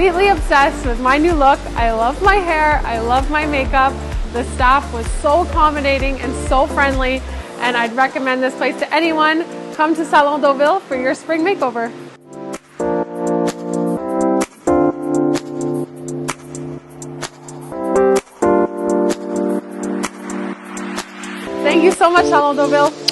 completely obsessed with my new look. I love my hair, I love my makeup. The staff was so accommodating and so friendly, and I'd recommend this place to anyone. Come to Salon Deauville for your spring makeover. Thank you so much, Salon Deauville.